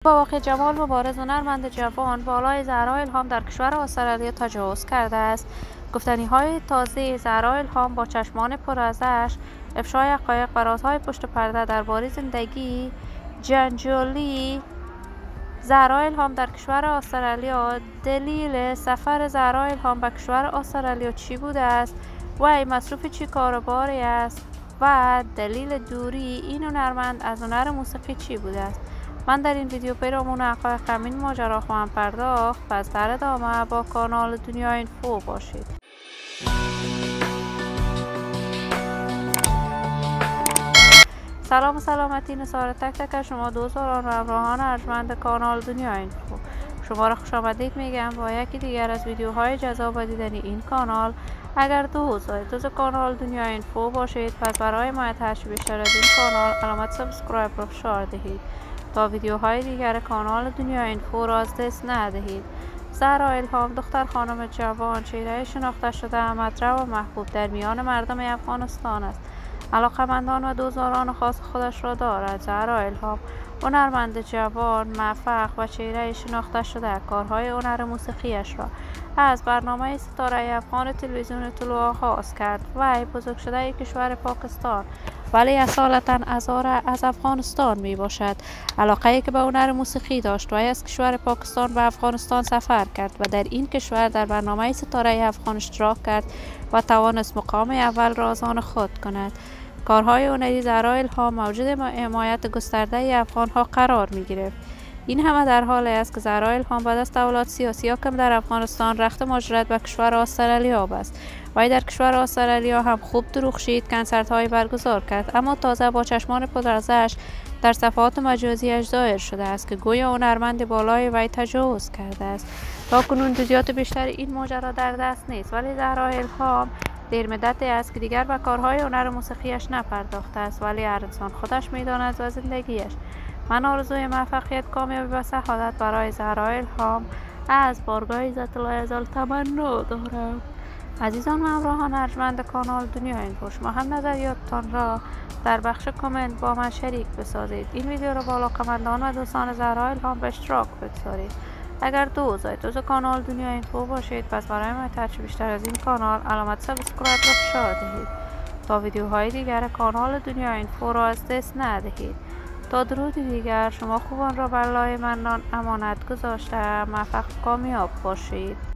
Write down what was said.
با واقع جمال مبارز هنرمند جوان بالای زهرا الهام در کشور استرالیا تجاوز کرده است. گفتنی‌های تازه زهرا الهام با چشمان پر ازش افشای حقایق و رازهای پشت پرده درباره زندگی جنجالی زهرا الهام در کشور استرالیا. دلیل سفر زهرا الهام به کشور استرالیا چی بوده است؟ وی مصروف چی کارباری است؟ و دلیل دوری این هنرمند از هنر موسیقی چی بوده است؟ من در این ویدیو پیرامون حقایق همین ماجرا خواهم پرداخت. پس در ادامه با کانال دنیا اینفو باشید. سلام و سلامتی نثار تک تک شما دوستان و همراهان ارجمند کانال دنیا اینفو. شما را خوش آمدید میگم با یکی دیگر از ویدیوهای جذاب دیدنی این کانال. اگر دوست کانال دنیا اینفو باشید پس برای حمایت بیشتر از این کانال علامت سابسکرایب را فشار دهید تا ویدیوهای دیگر کانال دنیا اینفو را از دست ندهید. زهرا الهام دختر خانم جوان چهره شناخته شده مطرح و محبوب در میان مردم افغانستان است. علاقمندان و دوستداران خاص خودش را دارد. زهرا الهام هنرمند جوان موفق و چهره شناخته شده کارهای هنر موسیقیش را از برنامه ستاره افغان تلویزیون طلوع آغاز کرد. وی بزرگ شده کشور پاکستان ولی اصالتا از افغانستان می باشد. علاقه‌ای که به هنر موسیقی داشت وی از کشور پاکستان به افغانستان سفر کرد و در این کشور در برنامه ستاره افغان اشتراک کرد و توانست مقام اول را از آن خود کند. کارهای هنری زهرا الهام موجود حمایت گسترده افغانها قرار می گرفت. این همه در حالی است که زهرا الهام بعد از تحولات سیاسی حاکم در افغانستان رخت مهاجرت به کشور استرالیا است. وی در کشور استرالیا هم خوب درخشید، کنسرت‌های برگزار کرد، اما تازه با چشمان پرازش در صفحات مجازیش ظاهر شده است که گویا هنرمند بالای وی تجاوز کرده است. تاکنون جزئیات بیشتر این ماجرا در دست نیست، ولی زهرا الهام دیر مدتی است که دیگر به کارهای هنر موسیقیش نپرداخته است، ولی هر انسان خودش می‌داند و زندگیش. من آرزوی موفقیت، کامیابی و سعادت برای زهرا الهام از بارگاه عزت الله ازل تمنا دارم. عزیزان و همراهان ارجمند کانال دنیا اینفو، شما هم نظریاتتان را در بخش کامنت با من شریک بسازید. این ویدیو را با علاقه‌مندان و دوستان زهرا الهام به اشتراک بگذارید. اگر دوست کانال دنیا اینفو باشید پس برای حمایت بیشتر از این کانال علامت سابسکرایب را فشار دهید تا ویدیوهای دیگر کانال دنیا اینفو را از دست ندهید. تا درودی دیگر شما خوبان را بر لای منان امانت گذاشته موفق کامیاب باشید.